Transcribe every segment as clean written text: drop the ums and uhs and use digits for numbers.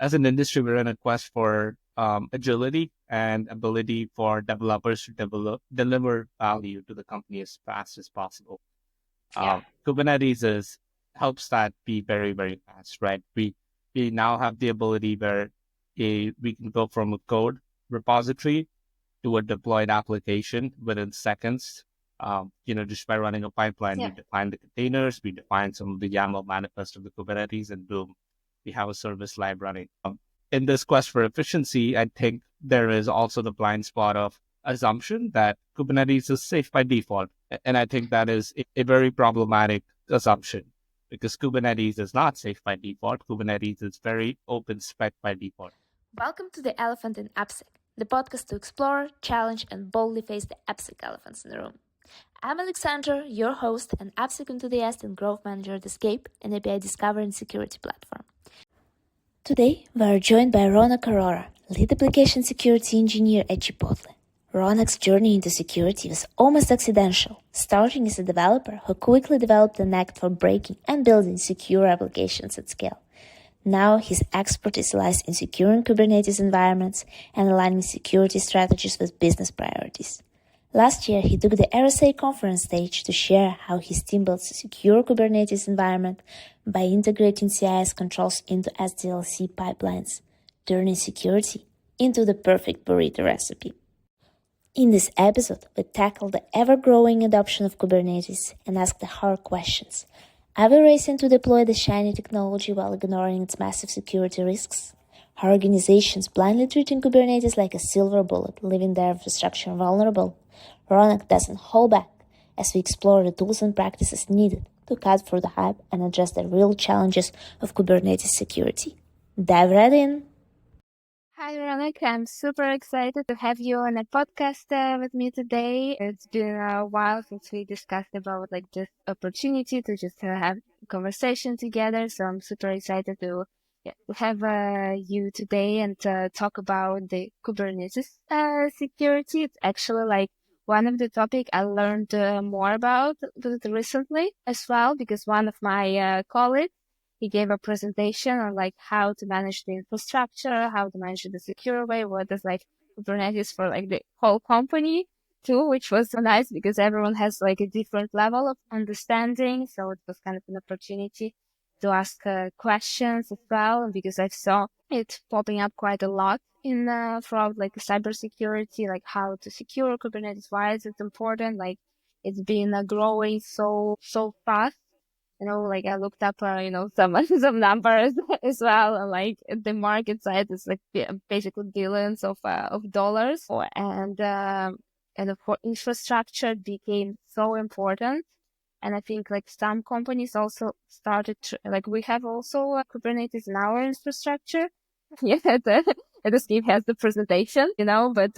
as an industry, we're in a quest for agility and ability for developers to deliver value to the company as fast as possible. Yeah. Kubernetes helps that be very, very fast, right? We now have the ability where we can go from a code repository to a deployed application within seconds. Just by running a pipeline, we Yeah. define the containers, we define some of the YAML manifest of the Kubernetes, and boom, we have a service live running. In this quest for efficiency, I think there is also the blind spot of assumption that Kubernetes is safe by default. And I think that is a very problematic assumption because Kubernetes is not safe by default. Kubernetes is very open spec by default. Welcome to the Elephant in AppSec, the podcast to explore, challenge, and boldly face the AppSec elephants in the room. I'm Alexandra, your host and AppSec enthusiast and growth manager at Escape, an API discovery and security platform. Today, we are joined by Raunaq Arora, lead application security engineer at Chipotle. Raunaq's journey into security was almost accidental, starting as a developer who quickly developed a knack for breaking and building secure applications at scale. Now his expertise lies in securing Kubernetes environments and aligning security strategies with business priorities. Last year, he took the RSA Conference stage to share how his team builds a secure Kubernetes environment by integrating CIS controls into SDLC pipelines, turning security into the perfect burrito recipe. In this episode, we tackle the ever-growing adoption of Kubernetes and ask the hard questions. Are we racing to deploy the shiny technology while ignoring its massive security risks? Are organizations blindly treating Kubernetes like a silver bullet, leaving their infrastructure vulnerable? Raunaq doesn't hold back as we explore the tools and practices needed to cut through the hype and address the real challenges of Kubernetes security. Dive right in! Hi, Raunaq. I'm super excited to have you on a podcast with me today. It's been a while since we discussed about this opportunity to just have a conversation together. So I'm super excited to have you today and talk about the Kubernetes security. It's actually one of the topic I learned more about recently as well, because one of my colleagues, he gave a presentation on how to manage the infrastructure, how to manage it the secure way, what is Kubernetes for the whole company too, which was so nice because everyone has a different level of understanding. So it was kind of an opportunity to ask questions as well, because I saw it popping up quite a lot in throughout cybersecurity, how to secure Kubernetes, why is it important? It's been growing so fast. I looked up, some numbers as well. And the market size is basically billions of dollars. And of course, infrastructure became so important. And I think some companies also started we have also Kubernetes in our infrastructure. Yeah, the Escape has the presentation, but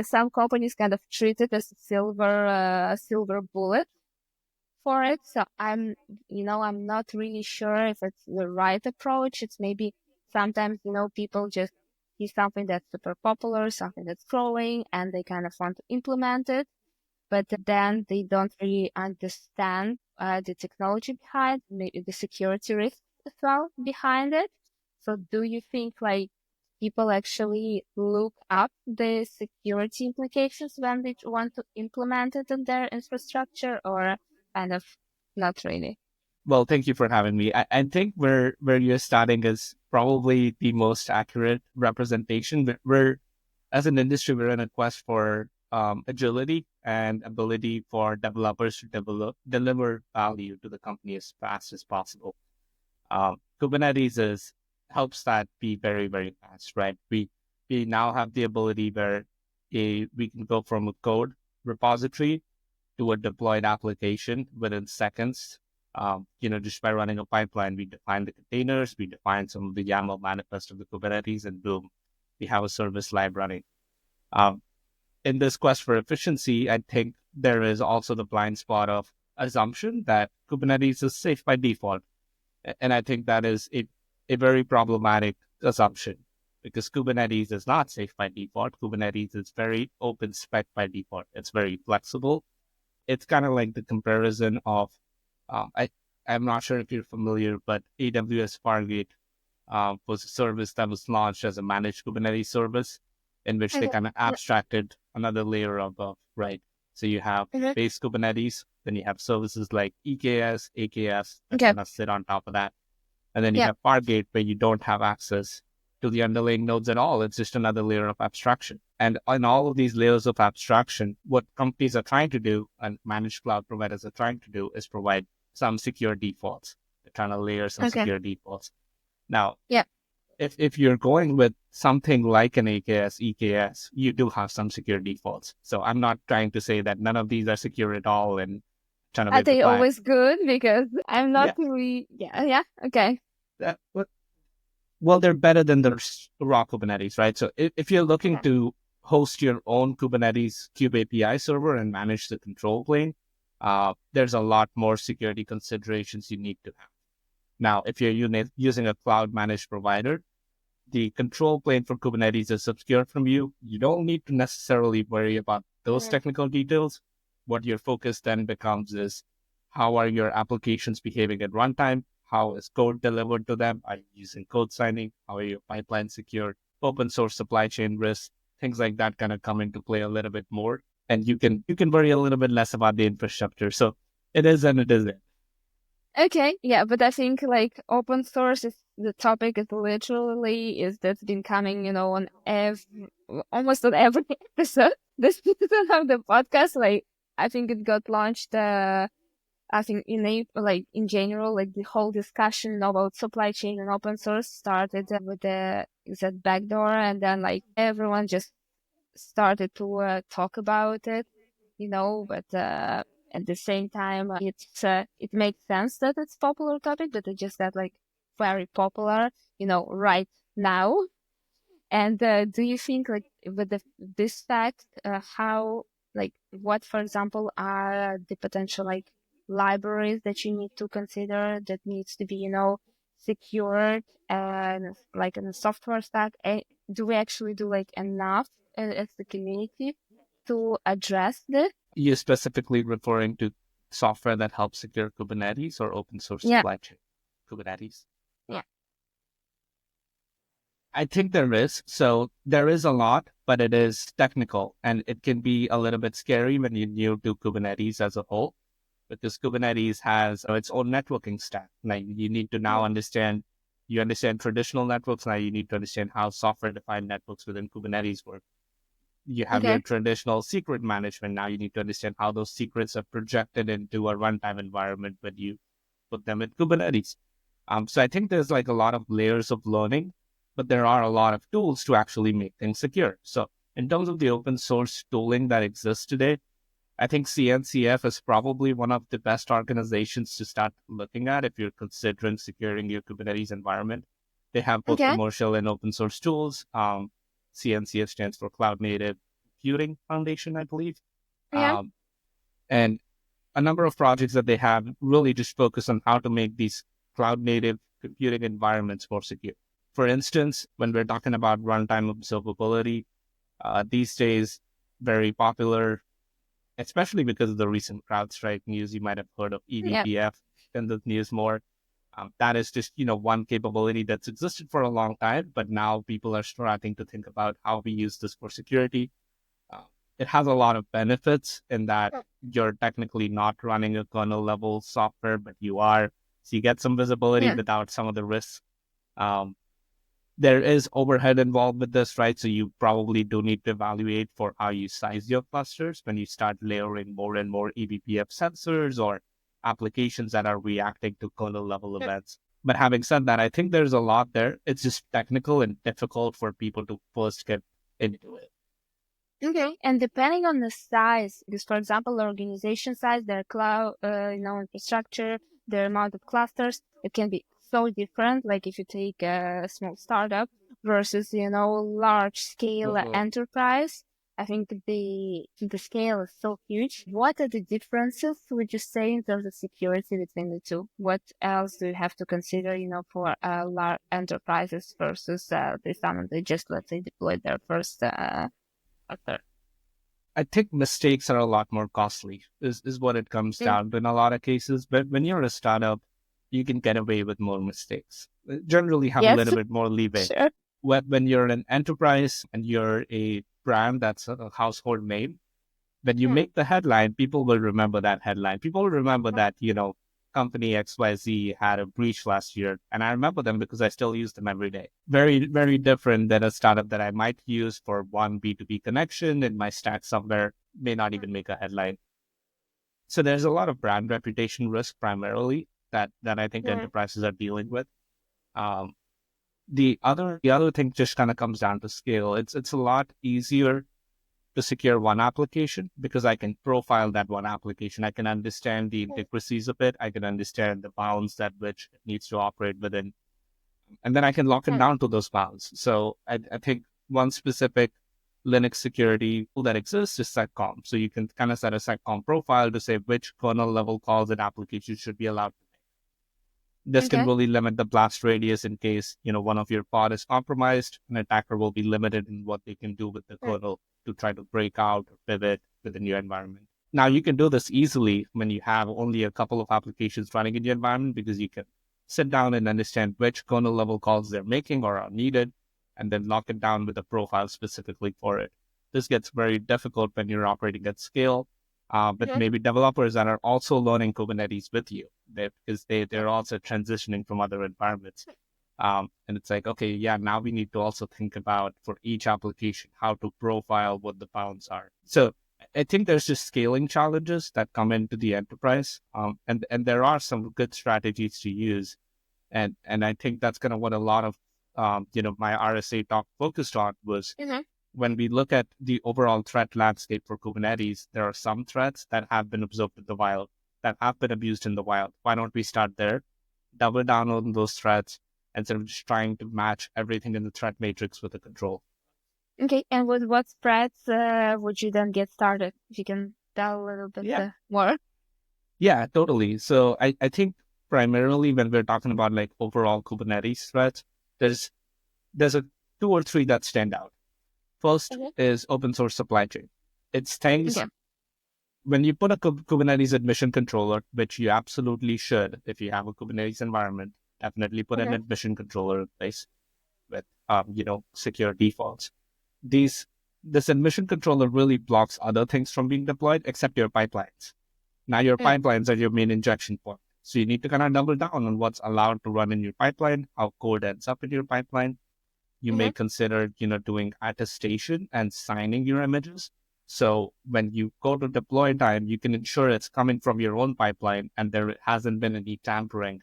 some companies kind of treat it as a silver bullet for it. So I'm not really sure if it's the right approach. It's maybe sometimes, people just see something that's super popular, something that's growing, and they kind of want to implement it, but then they don't really understand the technology behind, maybe the security risk as well behind it. So do you think people actually look up the security implications when they want to implement it in their infrastructure, or kind of not really? Well, thank you for having me. I think where you're starting is probably the most accurate representation. As an industry, we're in a quest for agility and ability for developers to deliver value to the company as fast as possible. Kubernetes helps that be very, very fast, right? We now have the ability where we can go from a code repository to a deployed application within seconds. Just by running a pipeline, we define the containers, we define some of the YAML manifest of the Kubernetes, and boom, we have a service live running. In this quest for efficiency, I think there is also the blind spot of assumption that Kubernetes is safe by default. And I think that is a very problematic assumption because Kubernetes is not safe by default. Kubernetes is very open spec by default. It's very flexible. It's kind of like the comparison of, I'm not sure if you're familiar, but AWS Fargate was a service that was launched as a managed Kubernetes service, in which they Okay. kind of abstracted another layer above, right? So you have Mhm. base Kubernetes, then you have services like EKS, AKS that Okay. kind of sit on top of that. And then you Yeah. have Fargate where you don't have access to the underlying nodes at all. It's just another layer of abstraction. And on all of these layers of abstraction, what companies are trying to do and managed cloud providers are trying to do is provide some secure defaults. They're trying to layer some Okay. secure defaults. Now, Yeah. if you're going with something like an AKS, EKS, you do have some secure defaults. So I'm not trying to say that none of these are secure at all and trying to Are wave the they flag. always good? Because I'm not Yeah, really. Yeah. Yeah. Okay. but well, they're better than the raw Kubernetes, right? So if you're looking Okay. to host your own Kubernetes Kube API server and manage the control plane, there's a lot more security considerations you need to have. Now, if you're using a cloud managed provider, the control plane for Kubernetes is obscure from you. You don't need to necessarily worry about those Mhm. technical details. What your focus then becomes is how are your applications behaving at runtime? How is code delivered to them? Are you using code signing? How are your pipelines secure? Open source supply chain risks, things like that kind of come into play a little bit more. And you can worry a little bit less about the infrastructure. So it is and it isn't. Okay, yeah, but I think like open source is the topic is literally is that's been coming, on almost on every episode. This season of the podcast, like I think it got launched. I think in April, like in general, like the whole discussion about supply chain and open source started with the that backdoor, and then like everyone just started to talk about it, but at the same time, it makes sense that it's popular topic, but it just got like very popular, right now. And do you think like with this fact, how like what, for example, are the potential like libraries that you need to consider that needs to be, secured and like in the software stack? Do we actually do like enough as the community to address this? You specifically referring to software that helps secure Kubernetes or open source Yeah, supply chain Kubernetes? yeah. I think there is. So there is a lot, but it is technical and it can be a little bit scary when you're new to Kubernetes as a whole, because Kubernetes has its own networking stack. Like you need to now you understand traditional networks. Now you need to understand how software defined networks within Kubernetes work. You have your Okay. traditional secret management. Now you need to understand how those secrets are projected into a runtime environment when you put them in Kubernetes. So I think there's like a lot of layers of learning, but there are a lot of tools to actually make things secure. So in terms of the open source tooling that exists today, I think CNCF is probably one of the best organizations to start looking at if you're considering securing your Kubernetes environment. They have both Okay. commercial and open source tools. CNCF stands for Cloud Native Computing Foundation, I believe. Yeah. Um, and a number of projects that they have really just focus on how to make these cloud native computing environments more secure. For instance, when we're talking about runtime observability, these days, very popular, especially because of the recent CrowdStrike news. You might have heard of Yeah. eBPF in the news more. That is just, one capability that's existed for a long time, but now people are starting to think about how we use this for security. Uh, it has a lot of benefits in that you're technically not running a kernel level software, but you are. So you get some visibility Yeah. without some of the risks. Um, there is overhead involved with this, right? So you probably do need to evaluate for how you size your clusters when you start layering more and more eBPF sensors or applications that are reacting to kernel level events. But having said that, I think there's a lot there. It's just technical and difficult for people to first get into it. Okay. And depending on the size, because for example, the organization size, their cloud, infrastructure, their amount of clusters, it can be so different. Like if you take a small startup versus, large scale Mhm. enterprise, I think the scale is so huge. What are the differences, would you say, in terms of security between the two? What else do you have to consider, for large enterprises versus the someone they just, let's say, deployed their first cluster? I think mistakes are a lot more costly, is what it comes Mm. down to in a lot of cases. But when you're a startup, you can get away with more mistakes. generally have a Yes, little bit more leeway. sure. When you're an enterprise and you're a brand that's a household name, when you make the headline, people will remember that headline. People will remember that, company XYZ had a breach last year. And I remember them because I still use them every day. Very, very different than a startup that I might use for one B2B connection in my stack somewhere, may not even make a headline. So there's a lot of brand reputation risk primarily that I think enterprises are dealing with. Um, the other thing just kind of comes down to scale. It's a lot easier to secure one application because I can profile that one application. I can understand the intricacies of it. I can understand the bounds that which it needs to operate within, and then I can lock it down to those bounds. So I think one specific Linux security tool that exists is seccomp. So you can kind of set a seccomp profile to say which kernel level calls an application should be allowed. This can really limit the blast radius in case, one of your pod is compromised. An attacker will be limited in what they can do with the kernel to try to break out or pivot within your environment. Now, you can do this easily when you have only a couple of applications running in your environment because you can sit down and understand which kernel level calls they're making or are needed, and then lock it down with a profile specifically for it. This gets very difficult when you're operating at scale. But maybe developers that are also learning Kubernetes with you because they're also transitioning from other environments. And it's like, okay, yeah, now we need to also think about for each application, how to profile what the bounds are. So I think there's just scaling challenges that come into the enterprise. And there are some good strategies to use. And I think that's kind of what a lot of, my RSA talk focused on was when we look at the overall threat landscape for Kubernetes, there are some threats that have been observed in the wild, that have been abused in the wild. Why don't we start there, double down on those threats, instead of just trying to match everything in the threat matrix with the control? Okay, and with what threats would you then get started? If you can tell a little bit more. Yeah, totally. So I think primarily when we're talking about like overall Kubernetes threats, there's a two or three that stand out. First is open source supply chain. It's things when you put a Kubernetes admission controller, which you absolutely should, if you have a Kubernetes environment, definitely put an admission controller in place with, secure defaults. This admission controller really blocks other things from being deployed except your pipelines. Now your pipelines are your main injection point. So you need to kind of double down on what's allowed to run in your pipeline, how code ends up in your pipeline. You may consider, doing attestation and signing your images. So when you go to deploy time, you can ensure it's coming from your own pipeline and there hasn't been any tampering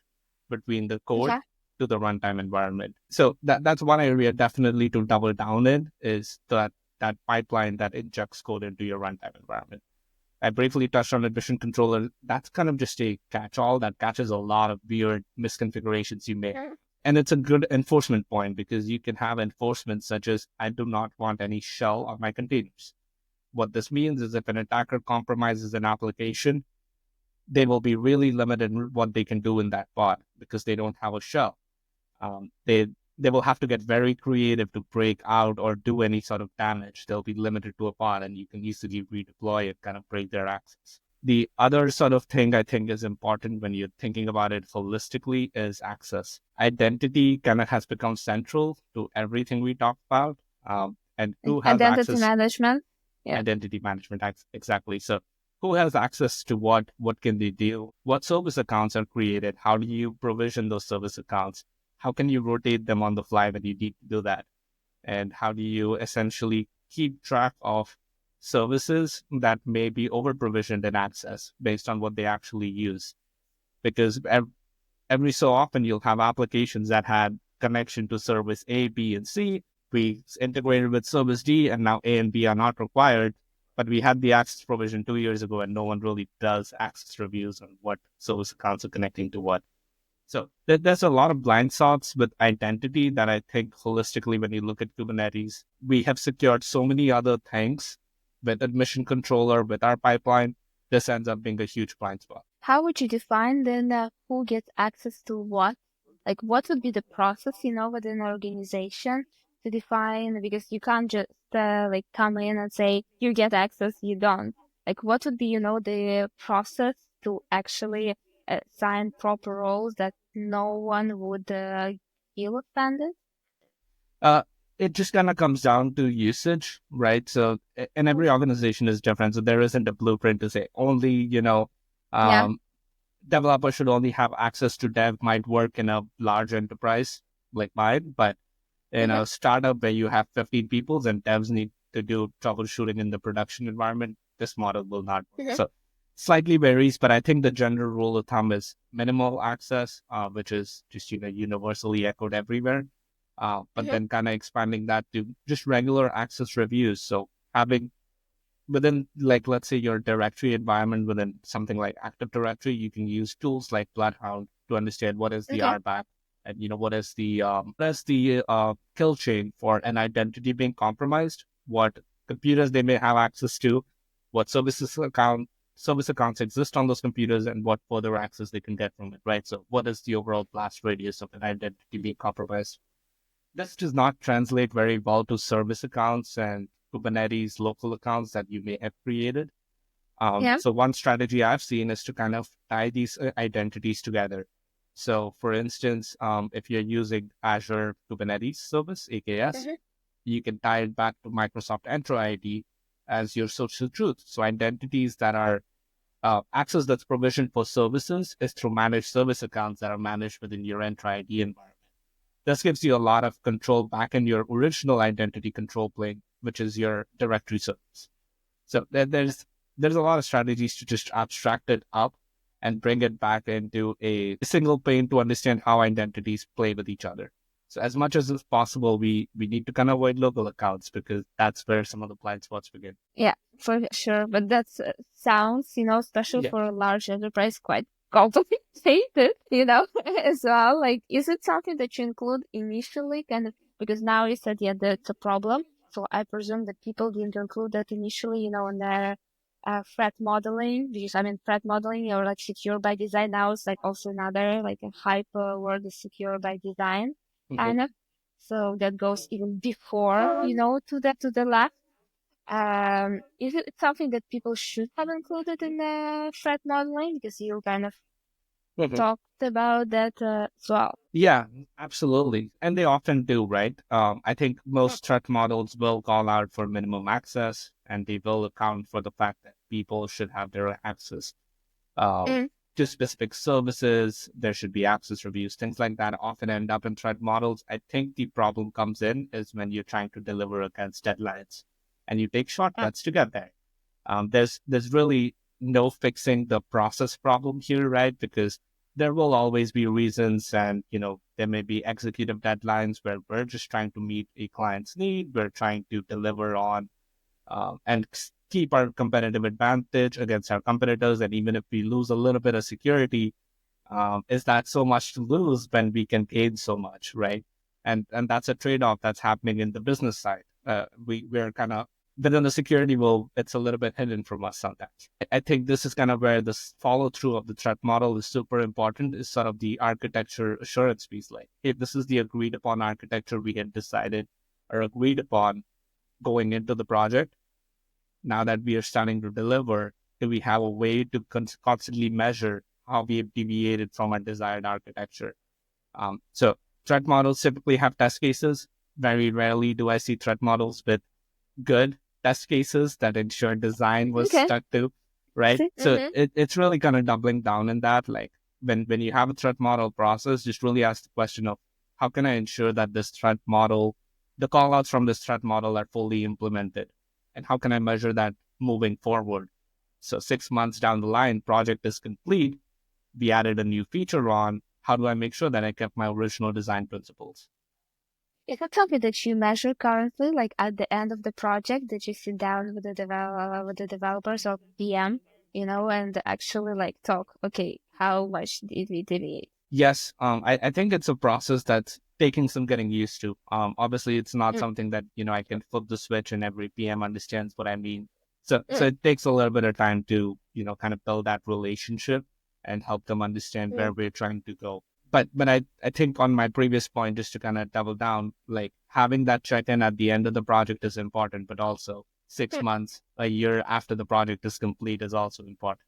between the code to the runtime environment. So that's one area definitely to double down in is that pipeline that injects code into your runtime environment. I briefly touched on admission controller. That's kind of just a catch-all that catches a lot of weird misconfigurations you make. And it's a good enforcement point because you can have enforcement such as, I do not want any shell on my containers. What this means is if an attacker compromises an application, they will be really limited in what they can do in that pod because they don't have a shell. They will have to get very creative to break out or do any sort of damage. They'll be limited to a pod and you can easily redeploy it, kind of break their access. The other sort of thing I think is important when you're thinking about it holistically is access. Identity kind of has become central to everything we talk about. And who has Identity access? management. Identity management, exactly. So who has access to what can they do? What service accounts are created? How do you provision those service accounts? How can you rotate them on the fly when you need to do that? And how do you essentially keep track of services that may be over provisioned in access based on what they actually use? Because every so often you'll have applications that had connection to service A, B, and C. We integrated with service D, and now A and B are not required. But we had the access provision 2 years ago, and no one really does access reviews on what service accounts are connecting to what. So there's a lot of blind spots with identity that I think holistically, when you look at Kubernetes, we have secured so many other things with admission controller, with our pipeline. This ends up being a huge blind spot. How would you define then who gets access to what? Like what would be the process, within an organization to define, because you can't just come in and say, you get access, you don't. Like what would be, the process to actually assign proper roles that no one would feel offended? Uh, it just kind of comes down to usage, right? So, and every organization is different. So there isn't a blueprint to say only, Yeah. um, developers should only have access to dev. Might work in a large enterprise like mine, but in Mm-hmm. a startup where you have 15 people and devs need to do troubleshooting in the production environment, this model will not work. Mm-hmm. So slightly varies, but I think the general rule of thumb is minimal access, which is just, universally echoed everywhere. But Mm-hmm. then kind of expanding that to just regular access reviews. So having within, like, let's say your directory environment within something like Active Directory, you can use tools like Bloodhound to understand what is the Okay. RBAC and what is the kill chain for an identity being compromised, what computers they may have access to, what service accounts exist on those computers, and what further access they can get from it, right? So what is the overall blast radius of an identity being compromised? This does not translate very well to service accounts and Kubernetes local accounts that you may have created. Yeah. So one strategy I've seen is to kind of tie these identities together. So for instance, if you're using Azure Kubernetes Service, AKS, Mm-hmm. you can tie it back to Microsoft Entra ID as your social truth. So identities that are access that's provisioned for services is through managed service accounts that are managed within your Entra ID environment. This gives you a lot of control back in your original identity control plane, which is your directory service. So there's a lot of strategies to just abstract it up and bring it back into a single pane to understand how identities play with each other. So as much as is possible, we need to kind of avoid local accounts because that's where some of the blind spots begin. Yeah, for sure. But that sounds, especially Yeah. for a large enterprise, quite complicated, as well. Like, is it something that you include initially, kind of, because now you said, yeah, that's a problem. So I presume that people didn't include that initially, in their threat modeling, because I mean, threat modeling or like secure by design now is like also another, like a hype word is secure by design, Mhm. kind of. So that goes even before, to the left. Is it something that people should have included in the threat modeling? Because you kind of Mhm. talked about that as well. Yeah, absolutely. And they often do, right? I think most threat models will call out for minimum access and they will account for the fact that people should have their access uh, Mm, to specific services. There should be access reviews, things like that often end up in threat models. I think the problem comes in is when you're trying to deliver against deadlines and you take uh, shortcuts to get there. There's really no fixing the process problem here, right? Because there will always be reasons, and there may be executive deadlines where we're just trying to meet a client's need. We're trying to deliver on and keep our competitive advantage against our competitors. And even if we lose a little bit of security, is that so much to lose when we can gain so much, right? And that's a trade-off that's happening in the business side. We're kind of within the security world, it's a little bit hidden from us sometimes. I think this is kind of where this follow through of the threat model is super important. Is sort of the architecture assurance piece. Like, if this is the agreed upon architecture we had decided or agreed upon going into the project, now that we are starting to deliver, do we have a way to constantly measure how we have deviated from our desired architecture? So threat models typically have test cases. Very rarely do I see threat models with good test cases that ensure design was okay. stuck to, right? So Mm-hmm. it's really kind of doubling down in that. Like when you have a threat model process, just really ask the question of how can I ensure that this threat model, the callouts from this threat model are fully implemented, and how can I measure that moving forward? So 6 months down the line, project is complete. We added a new feature on. How do I make sure that I kept my original design principles? Is that something that you measure currently, like at the end of the project, that you sit down with the developers or PM, and actually like talk, okay, how much did we deviate? Yes, I think it's a process that's taking some getting used to. Obviously, it's not Mm, something that I can flip the switch and every PM understands what I mean. So mm, it takes a little bit of time to kind of build that relationship and help them understand mm, where we're trying to go. But I think on my previous point, just to kind of double down, like having that check in at the end of the project is important, but also six mm. months, a year after the project is complete is also important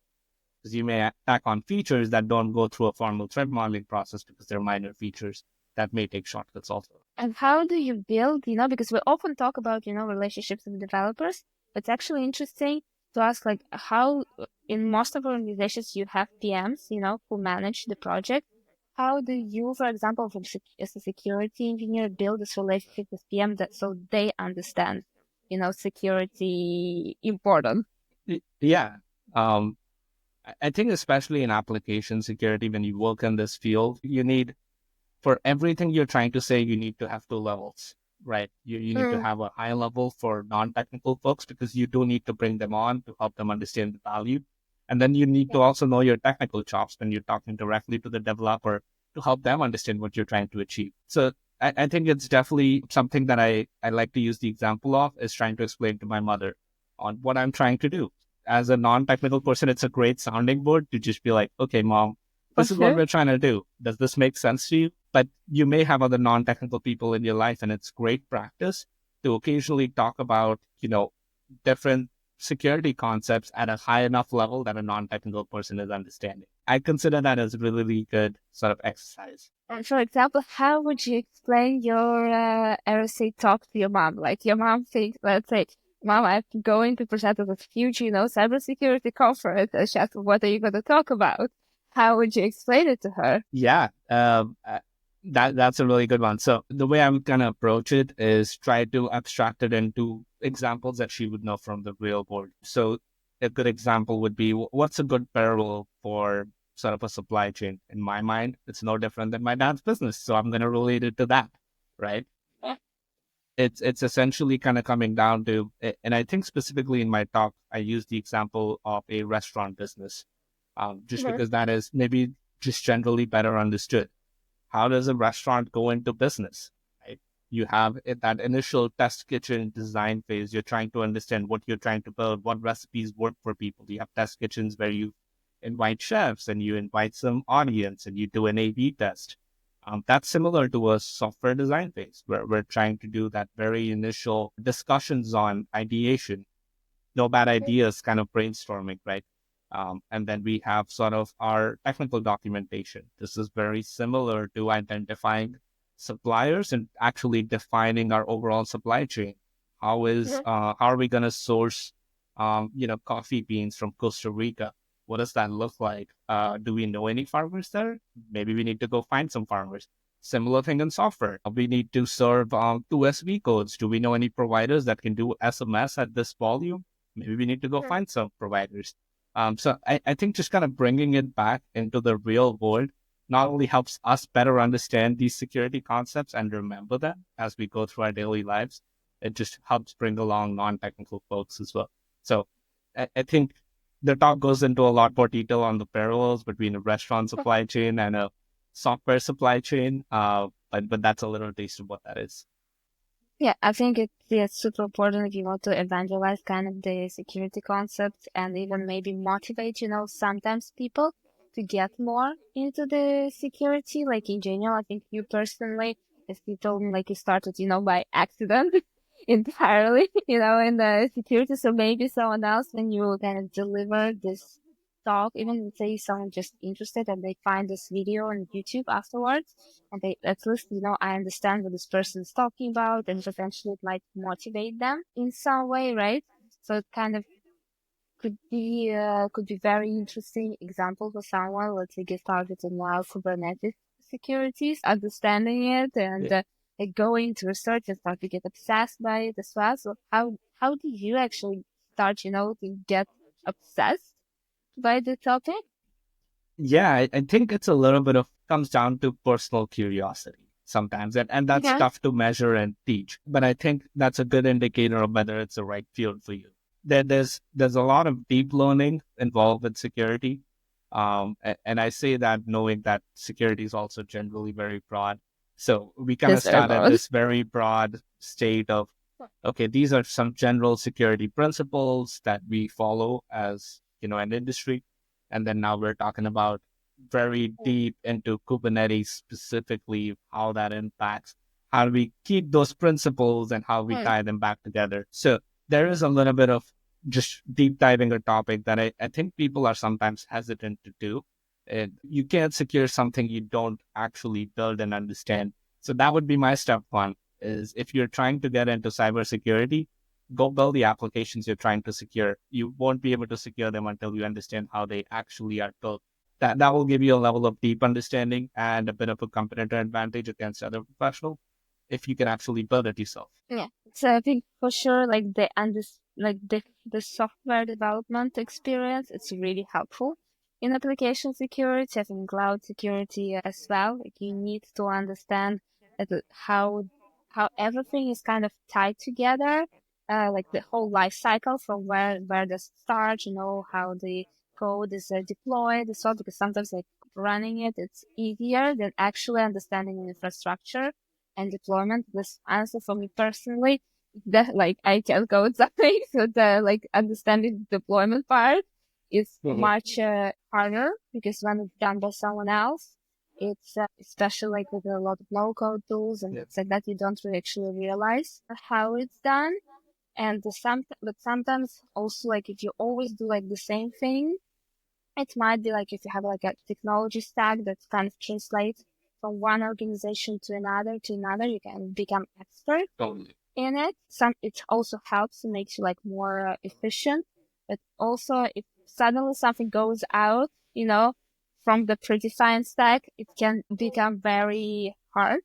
because you may tack on features that don't go through a formal threat modeling process because they're minor features. that may take shortcuts also. And how do you build, because we often talk about, relationships with developers, but it's actually interesting to ask like how in most of organizations you have PMs, who manage the project. How do you, for example, as a security engineer, build this relationship with PM that so they understand, security important? Yeah. Um, I think especially in application security, when you work in this field, you need, for everything you're trying to say, you need to have two levels, right? You need to have a high level for non-technical folks because you do need to bring them on to help them understand the value. And then you need to also know your technical chops when you're talking directly to the developer to help them understand what you're trying to achieve. So I think it's definitely something that I like to use the example of is trying to explain to my mother on what I'm trying to do. As a non-technical person, it's a great sounding board to just be like, okay, mom, this is what we're trying to do. Does this make sense to you? But you may have other non-technical people in your life, and it's great practice to occasionally talk about, different security concepts at a high enough level that a non-technical person is understanding. I consider that as a really, really good sort of exercise. And for example, how would you explain your RSA talk to your mom? Like your mom thinks, let's say, Mom, I'm going to present at this huge, cybersecurity conference. And she asks, what are you going to talk about? How would you explain it to her? Yeah, that's a really good one. So the way I'm going to approach it is try to abstract it into examples that she would know from the real world. So a good example would be, what's a good parallel for sort of a supply chain? In my mind, it's no different than my dad's business. So I'm going to relate it to that, right? It's essentially kind of coming down to, and I think specifically in my talk, I use the example of a restaurant business, just because that is maybe just generally better understood. How does a restaurant go into business? Right? You have that initial test kitchen design phase. You're trying to understand what you're trying to build, what recipes work for people. You have test kitchens where you invite chefs and you invite some audience and you do an A/B test. That's similar to a software design phase where we're trying to do that very initial discussions on ideation, no bad ideas kind of brainstorming, right? And then we have sort of our technical documentation. This is very similar to identifying suppliers and actually defining our overall supply chain. How are we going to source, coffee beans from Costa Rica? What does that look like? Do we know any farmers there? Maybe we need to go find some farmers. Similar thing in software. We need to serve 2SV codes. Do we know any providers that can do SMS at this volume? Maybe we need to go find some providers. So I think just kind of bringing it back into the real world not only helps us better understand these security concepts and remember them as we go through our daily lives, it just helps bring along non-technical folks as well. So I think the talk goes into a lot more detail on the parallels between a restaurant supply chain and a software supply chain, but that's a little taste of what that is. Yeah, I think it's super important if you want to evangelize kind of the security concept and even maybe motivate, sometimes people to get more into the security. Like in general, I think you personally, as you told me, like you started, by accident entirely, in the security. So maybe someone else, when you kind of deliver this talk, even say someone just interested and they find this video on YouTube afterwards, and they at least I understand what this person is talking about, and potentially it might motivate them in some way, right? So it kind of could be very interesting example for someone, let's say, get started in now Kubernetes securities, understanding it, and going to research and start to get obsessed by it as well. So how do you actually start, to get obsessed by the topic? Yeah, I think it's a little bit of comes down to personal curiosity sometimes, and that's tough to measure and teach. But I think that's a good indicator of whether it's the right field for you. There's a lot of deep learning involved with security, and I say that knowing that security is also generally very broad. So we kind of start at this very broad state of, okay, these are some general security principles that we follow as an industry. And then now we're talking about very deep into Kubernetes specifically, how that impacts, how do we keep those principles and how we tie them back together. So there is a little bit of just deep diving a topic that I think people are sometimes hesitant to do. And you can't secure something you don't actually build and understand. So that would be my step one, is if you're trying to get into cybersecurity, go build the applications you're trying to secure. You won't be able to secure them until you understand how they actually are built. That will give you a level of deep understanding and a bit of a competitive advantage against other professionals if you can actually build it yourself. Yeah. So I think for sure, like the software development experience, it's really helpful in application security, I think cloud security as well. Like you need to understand that how everything is kind of tied together, like the whole life cycle from where the start, how the code is deployed. So because sometimes like running it's easier than actually understanding the infrastructure and deployment. This answer for me personally, that like I can code something, so the like understanding the deployment part is much harder because when it's done by someone else, it's especially like with a lot of low code tools and it's like that you don't really actually realize how it's done. And but sometimes also like if you always do like the same thing, it might be like if you have like a technology stack that kind of translates from one organization to another, you can become expert in it. It also helps and makes you like more efficient. But also if suddenly something goes out, from the pretty science stack, it can become very hard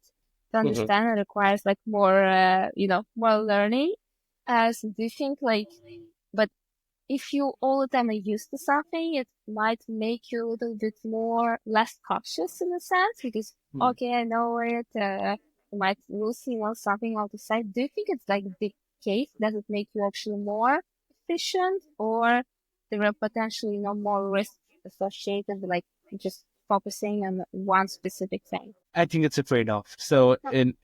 to understand and requires like more, more learning. So do you think like, but if you all the time are used to something, it might make you a little bit less cautious in a sense because, okay, I know it, you might lose, something out of sight. Do you think it's like the case? Does it make you actually more efficient or there are potentially, more risks associated with like just focusing on one specific thing? I think it's a trade-off. So in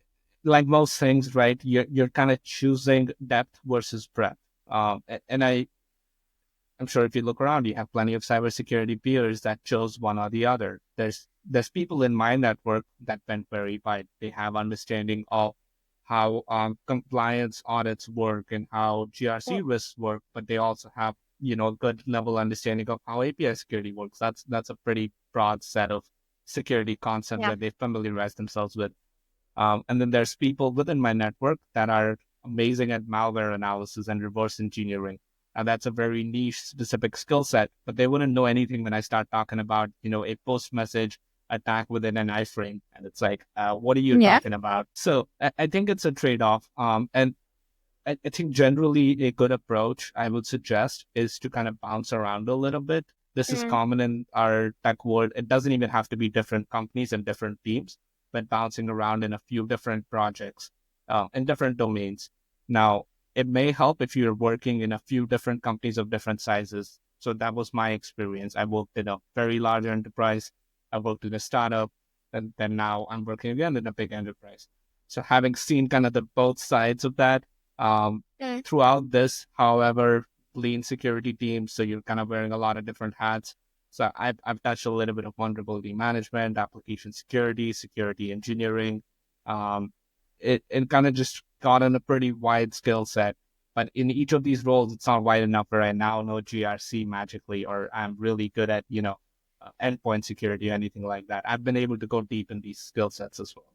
like most things, right, you're kind of choosing depth versus breadth. And I'm sure if you look around, you have plenty of cybersecurity peers that chose one or the other. There's people in my network that went very wide. They have understanding of how compliance audits work and how GRC risks work, but they also have good level understanding of how API security works. That's a pretty broad set of security concepts that they familiarize themselves with. And then there's people within my network that are amazing at malware analysis and reverse engineering. And that's a very niche specific skill set, but they wouldn't know anything when I start talking about, a post message attack within an iframe. And it's like, what are you talking about? So I think it's a trade-off. And I think generally a good approach I would suggest is to kind of bounce around a little bit. This is common in our tech world. It doesn't even have to be different companies and different teams, but bouncing around in a few different projects in different domains. Now, it may help if you're working in a few different companies of different sizes. So that was my experience. I worked in a very large enterprise. I worked in a startup, and then now I'm working again in a big enterprise. So having seen kind of the both sides of that, throughout this, however, lean security teams, so you're kind of wearing a lot of different hats. So I've touched a little bit of vulnerability management, application security, security engineering. It kind of just got in a pretty wide skill set. But in each of these roles, it's not wide enough where I now know GRC magically, or I'm really good at, endpoint security or anything like that. I've been able to go deep in these skill sets as well.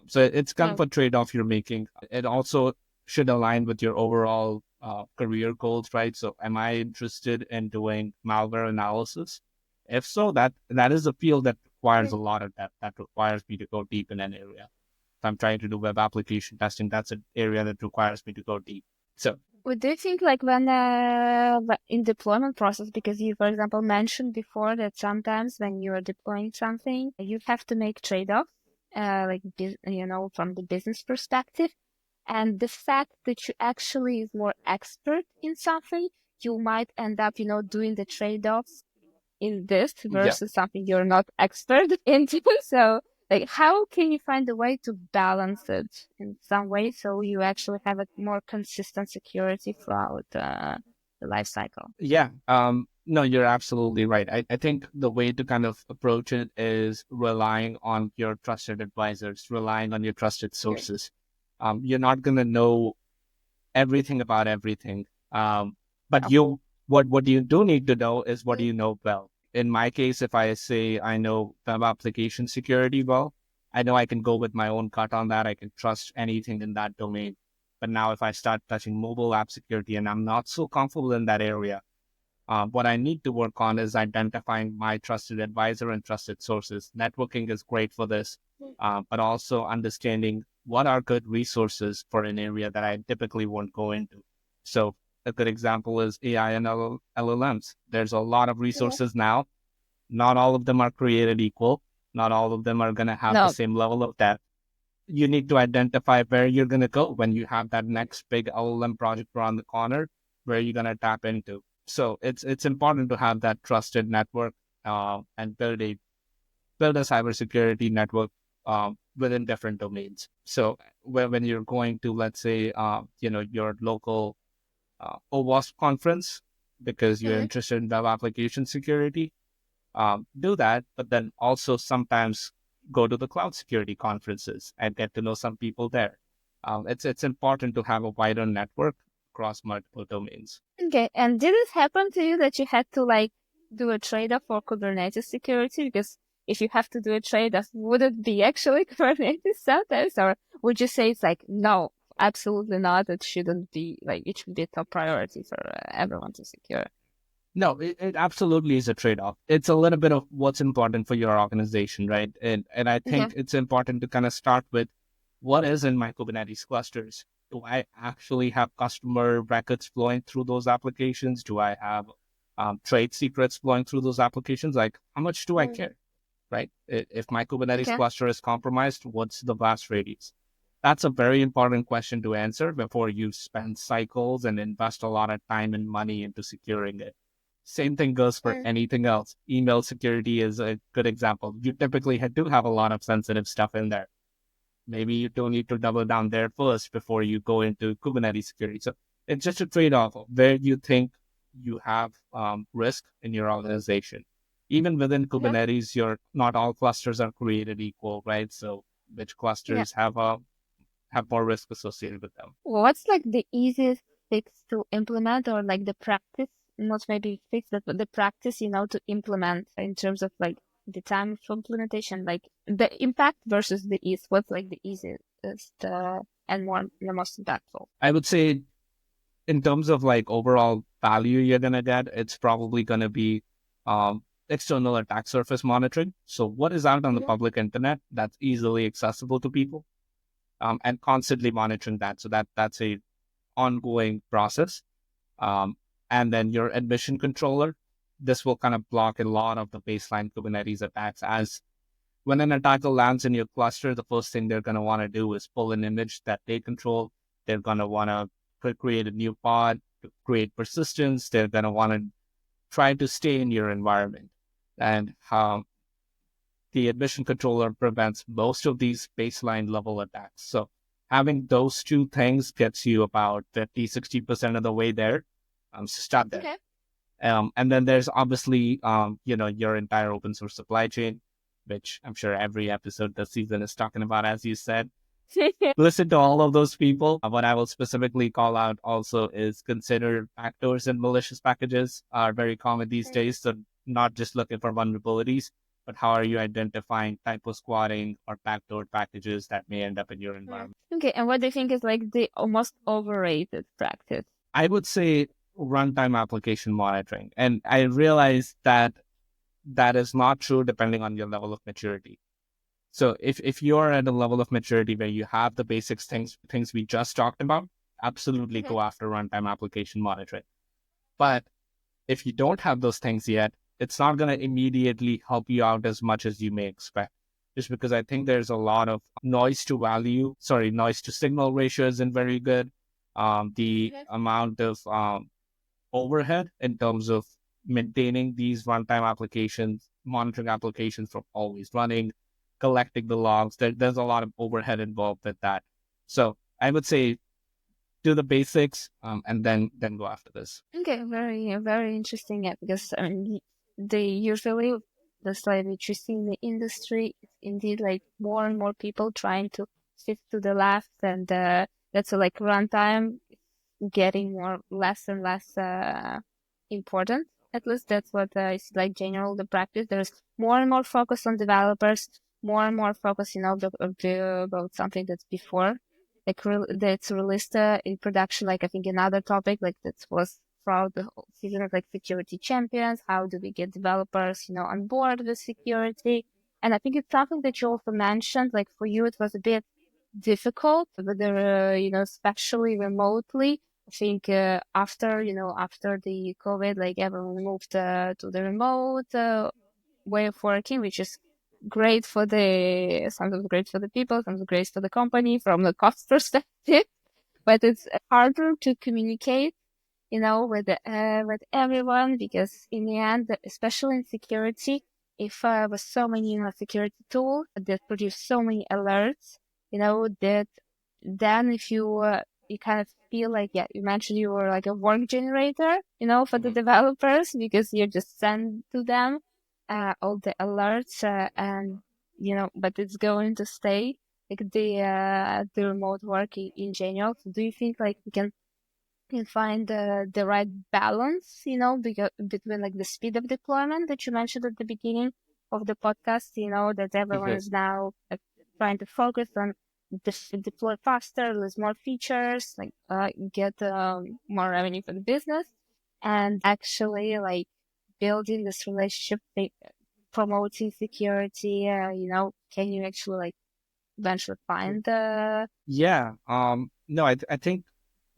So it's kind of a trade-off you're making. It also should align with your overall career goals, right? So am I interested in doing malware analysis? If so, that is a field that requires a lot of depth, that requires me to go deep in an area. If I'm trying to do web application testing, that's an area that requires me to go deep. So what do you think like when in deployment process, because you, for example, mentioned before that sometimes when you're deploying something, you have to make trade-offs, from the business perspective. And the fact that you actually is more expert in something, you might end up, doing the trade-offs in this versus something you're not expert into. So like how can you find a way to balance it in some way so you actually have a more consistent security throughout the life cycle? Yeah. No, you're absolutely right. I think the way to kind of approach it is relying on your trusted advisors, relying on your trusted sources. You're not going to know everything about everything. But what you do need to know is what do you know well. In my case, if I say I know web application security well, I know I can go with my own cut on that. I can trust anything in that domain. But now if I start touching mobile app security and I'm not so comfortable in that area, what I need to work on is identifying my trusted advisor and trusted sources. Networking is great for this, but also understanding what are good resources for an area that I typically won't go into. So a good example is AI and LLMs. There's a lot of resources now. Not all of them are created equal. Not all of them are going to have the No. same level of depth. You need to identify where you're going to go when you have that next big LLM project around the corner, where you're going to tap into. So it's important to have that trusted network and build a cybersecurity network within different domains. So when you're going to, let's say, your local OWASP conference because you're interested in web application security, do that. But then also sometimes go to the cloud security conferences and get to know some people there. It's important to have a wider network across multiple domains. Okay, and did it happen to you that you had to like do a trade-off for Kubernetes security? Because if you have to do a trade-off, would it be actually Kubernetes sometimes, or would you say it's like, no, absolutely not, it shouldn't be, like, it should be a top priority for everyone to secure? No, it absolutely is a trade-off. It's a little bit of what's important for your organization, right? And I think it's important to kind of start with what is in my Kubernetes clusters. Do I actually have customer records flowing through those applications? Do I have trade secrets flowing through those applications? Like, how much do I care, right? If my Kubernetes cluster is compromised, what's the blast radius? That's a very important question to answer before you spend cycles and invest a lot of time and money into securing it. Same thing goes for anything else. Email security is a good example. You typically do have a lot of sensitive stuff in there. Maybe you don't need to double down there first before you go into Kubernetes security. So it's just a trade-off of where you think you have risk in your organization. Even within Kubernetes, not all clusters are created equal, right? So which clusters have more risk associated with them? What's like the easiest fix to implement, or like the practice, not maybe fix that, but the practice, to implement in terms of like the time of implementation, like the impact versus the ease? What's like the easiest and the most impactful? I would say in terms of like overall value you're going to get, it's probably going to be external attack surface monitoring. So what is out on the public internet that's easily accessible to people, and constantly monitoring that. So that's a ongoing process. And then your admission controller, this will kind of block a lot of the baseline Kubernetes attacks. As when an attacker lands in your cluster, the first thing they're going to want to do is pull an image that they control. They're going to want to create a new pod to create persistence. They're going to want to try to stay in your environment. And the admission controller prevents most of these baseline level attacks. So having those two things gets you about 50, 60% of the way there. So start there. And then there's obviously, your entire open source supply chain, which I'm sure every episode this season is talking about, as you said. Listen to all of those people. What I will specifically call out also is consider backdoors and malicious packages are very common these days. So not just looking for vulnerabilities, but how are you identifying typo squatting or backdoor packages that may end up in your environment? Okay, and what do you think is like the most overrated practice? I would say runtime application monitoring. And I realize that is not true depending on your level of maturity. So if you're at a level of maturity where you have the basics things we just talked about, absolutely go after runtime application monitoring. But if you don't have those things yet, it's not going to immediately help you out as much as you may expect. Just because I think there's a lot of noise to signal ratio isn't very good. The amount of overhead in terms of maintaining these runtime applications, monitoring applications from always running, collecting the logs. There's a lot of overhead involved with that. So I would say do the basics and then go after this. Okay, very, very interesting. Yeah, because they usually, that's like what you see in the industry, it's indeed like more and more people trying to shift to the left, and that's like runtime getting less and less important. At least that's what is like general the practice. There's more and more focus on developers, more and more focus, about something that's before, like that's released in production. Like I think another topic like that was throughout the whole season of like security champions. How do we get developers, on board with security? And I think it's something that you also mentioned. Like for you, it was a bit difficult, whether especially remotely. I think after the COVID, like everyone moved to the remote way of working, which is great for sometimes great for the people, sometimes great for the company from the cost perspective. But it's harder to communicate, with everyone, because in the end, especially in security, if with so many security tools that produce so many alerts, that then if you kind of feel like, yeah, you mentioned you were like a work generator, for the developers, because you just send to them all the alerts, and but it's going to stay like the remote work in general. So do you think like we can find the right balance, between like the speed of deployment that you mentioned at the beginning of the podcast, that everyone is now trying to focus on deploy faster, lose more features, like get more revenue for the business, and actually like building this relationship, promoting security. Can you actually like eventually find the Yeah. No, I think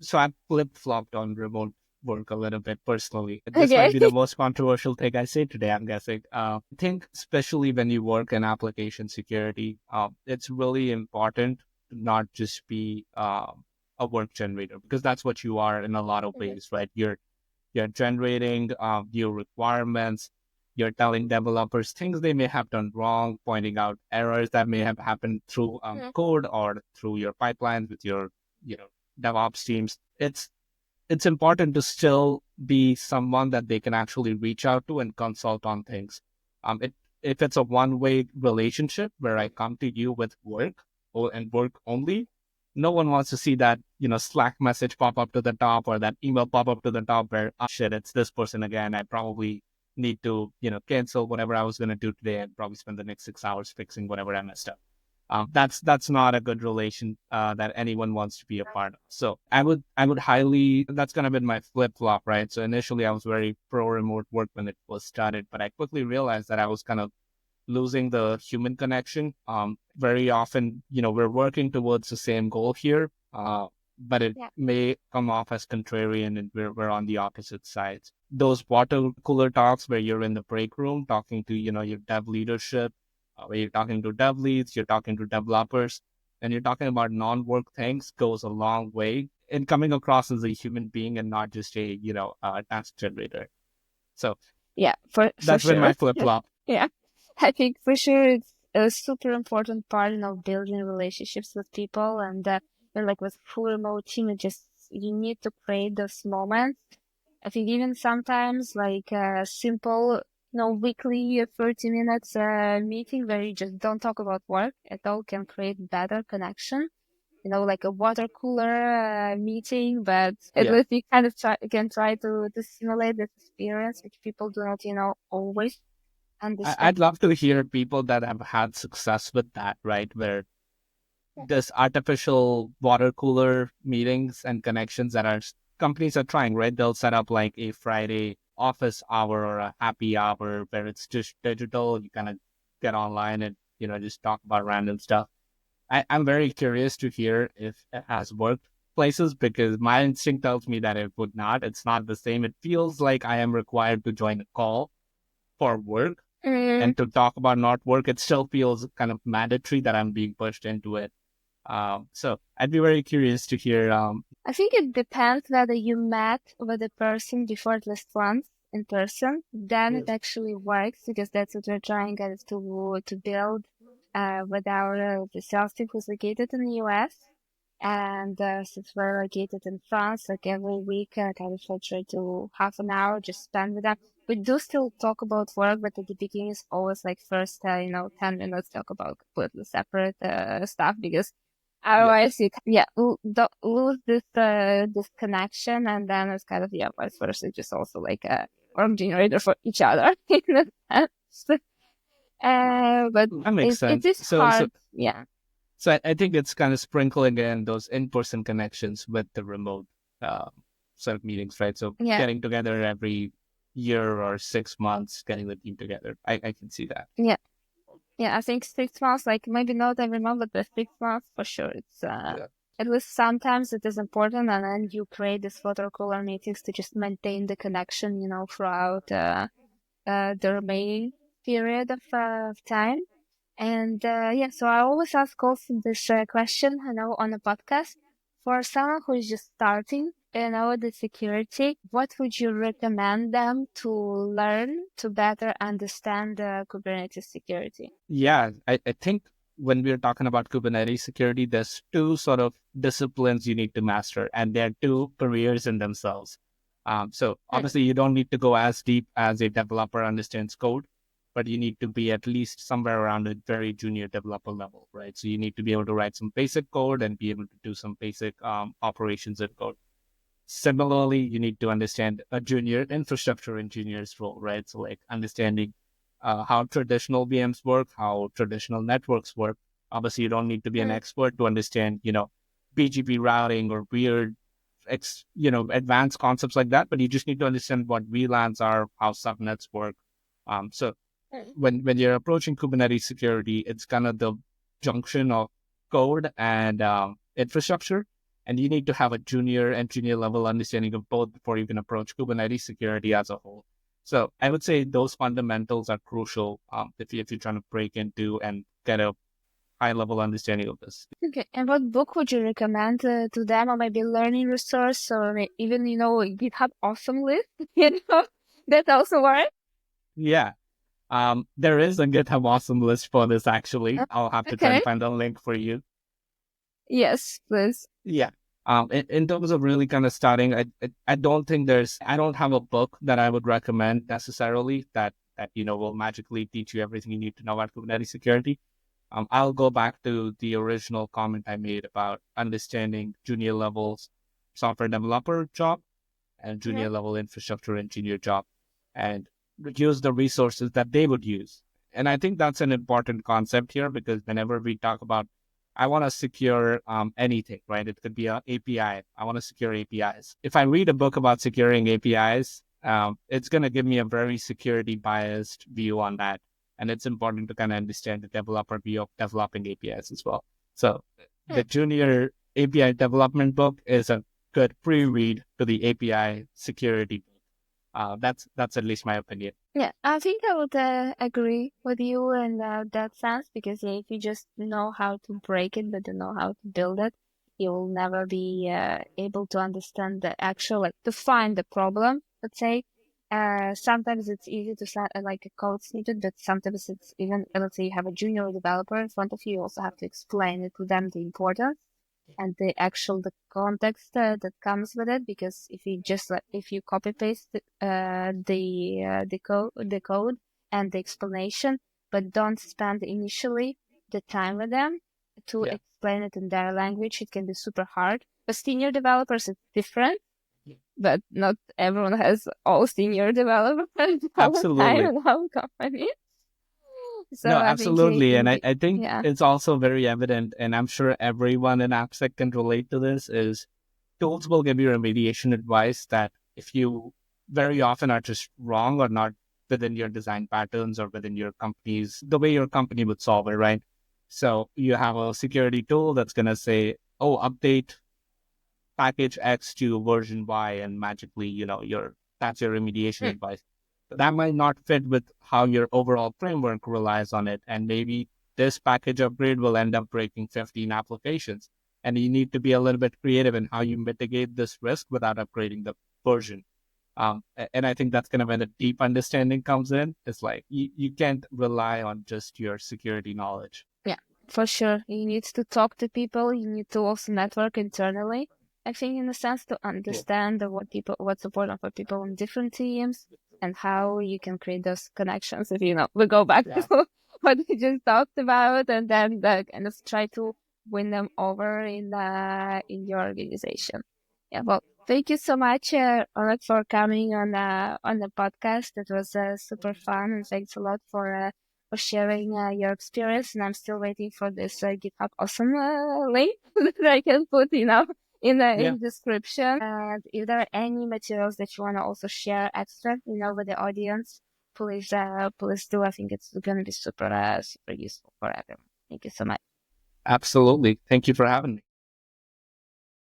so. I flip-flopped on remote work a little bit personally. This might okay? be the most controversial thing I say today, I'm guessing. I think especially when you work in application security, it's really important to not just be a work generator, because that's what you are in a lot of ways, right? You're generating new requirements. You're telling developers things they may have done wrong, pointing out errors that may have happened through code or through your pipelines with your, you know, DevOps teams. It's important to still be someone that they can actually reach out to and consult on things. If it's a one-way relationship where I come to you with work and work only, no one wants to see that, Slack message pop up to the top or that email pop up to the top where, oh, shit, it's this person again. I probably need to, cancel whatever I was going to do today and probably spend the next 6 hours fixing whatever I messed up. That's not a good relation that anyone wants to be a part of. So I would highly, that's kind of been my flip flop, right? So initially I was very pro remote work when it was started, but I quickly realized that I was kind of losing the human connection. Very often, we're working towards the same goal here, but it may come off as contrarian and we're on the opposite sides. Those water cooler talks where you're in the break room talking to, your dev leadership, where you're talking to dev leads, you're talking to developers, and you're talking about non-work things goes a long way in coming across as a human being and not just a task generator. So Yeah, for that's been sure. my flip flop. Yeah, I think for sure it's a super important part of building relationships with people, and like with full remote team, you need to create those moments. I think even sometimes like a simple, weekly 30 minutes meeting where you just don't talk about work at all can create better connection. Like a water cooler meeting, but at Yeah. least you kind of can try to simulate this experience, which people do not, always understand. I'd love to hear people that have had success with that, right? Where this artificial water cooler meetings and connections that companies are trying, right? They'll set up like a Friday office hour or a happy hour where it's just digital. You kind of get online and, just talk about random stuff. I'm very curious to hear if it has worked places, because my instinct tells me that it would not. It's not the same. It feels like I am required to join a call for work and to talk about not work. It still feels kind of mandatory that I'm being pushed into it. So I'd be very curious to hear. I think it depends whether you met with the person before at least once in person. Then it actually works, because that's what we're trying to build with our the sales team who's located in the US. And since we're located in France, like every week, kind of try to half an hour just spend with them. We do still talk about work, but at the beginning it's always like first, 10 minutes talk about completely separate stuff, because Yeah, otherwise don't lose this connection, and then it's kind of vice versa, just also like a work generator for each other in a sense. But That makes it sense. is So hard. Yeah. So I think it's kind of sprinkling in those in-person connections with the remote uh, sort of meetings, right? So Yeah. getting together every year or 6 months, getting the team together. I can see that. Yeah. Yeah, I think 6 months, like maybe not every month, but the 6 months for sure. It's Yeah. at least sometimes it is important, and then you create these water cooler meetings to just maintain the connection, throughout the remaining period of time. And yeah, so I always ask also this question, on a podcast for someone who is just starting, the security. What would you recommend them to learn to better understand Kubernetes security? Yeah, I think when we're talking about Kubernetes security, there's two sort of disciplines you need to master, and they're two careers in themselves. So Hmm. obviously, you don't need to go as deep as a developer understands code, but you need to be at least somewhere around a very junior developer level, right? So you need to be able to write some basic code and be able to do some basic operations in code. Similarly, you need to understand a junior infrastructure engineer's role, right? So like understanding how traditional VMs work, how traditional networks work. Obviously, you don't need to be an Hmm. expert to understand, BGP routing or weird, advanced concepts like that. But you just need to understand what VLANs are, how subnets work. So Hmm. when you're approaching Kubernetes security, it's kind of the junction of code and infrastructure, and you need to have a junior engineer level understanding of both before you can approach Kubernetes security as a whole. So I would say those fundamentals are crucial if you're trying to break into and get a high level understanding of this. Okay, and what book would you recommend to them, or maybe learning resource, or even GitHub Awesome List? That also works. Yeah. There is a GitHub awesome list for this actually. Uh, I'll have to try okay. and find a link for you. Yes, please. Yeah. In terms of really kind of starting, I don't think I don't have a book that I would recommend necessarily that will magically teach you everything you need to know about Kubernetes security. I'll go back to the original comment I made about understanding junior levels software developer job and Mhm. junior level infrastructure engineer job, and use the resources that they would use. And I think that's an important concept here because whenever we talk about, I want to secure anything, right? It could be an API. I want to secure APIs. If I read a book about securing APIs, it's going to give me a very security biased view on that. And it's important to kind of understand the developer view of developing APIs as well. So Hmm. the junior API development book is a good pre-read to the API security. That's at least my opinion. Yeah, I think I would agree with you in that sense, because if you just know how to break it but don't know how to build it, you will never be able to understand the actual, like, to find the problem, let's say. Sometimes it's easy to set like a code snippet, but sometimes it's even, let's say you have a junior developer in front of you, you also have to explain it to them, the importance and the context that comes with it. Because if you copy paste the code and the explanation, but don't spend initially the time with them to Yeah, explain it in their language, it can be super hard. For senior developers, it's different, but not everyone has all senior developers all the time absolutely. in our company. So No, I think absolutely. And I think yeah. it's also very evident, and I'm sure everyone in AppSec can relate to this, is tools will give you remediation advice that if you very often are just wrong or not within your design patterns or within your company's, the way your company would solve it, right? So you have a security tool that's going to say, oh, update package X to version Y, and magically, that's your remediation Mm. advice. But that might not fit with how your overall framework relies on it. And maybe this package upgrade will end up breaking 15 applications. And you need to be a little bit creative in how you mitigate this risk without upgrading the version. And I think that's kind of when a deep understanding comes in. It's like you can't rely on just your security knowledge. Yeah, for sure. You need to talk to people. You need to also network internally. I think, in a sense, to Yeah. understand what's important for people in different teams, and how you can create those connections. If we go back Yeah. to what we just talked about, and then kind of try to win them over in your organization. Yeah. Well, thank you so much, Oleg, for coming on the podcast. It was super fun, and thanks a lot for for sharing your experience. And I'm still waiting for this GitHub awesome link that I can put, in the description. And if there are any materials that you want to also share extra, with the audience, please do. I think it's going to be super useful for everyone. Thank you so much. Absolutely. Thank you for having me.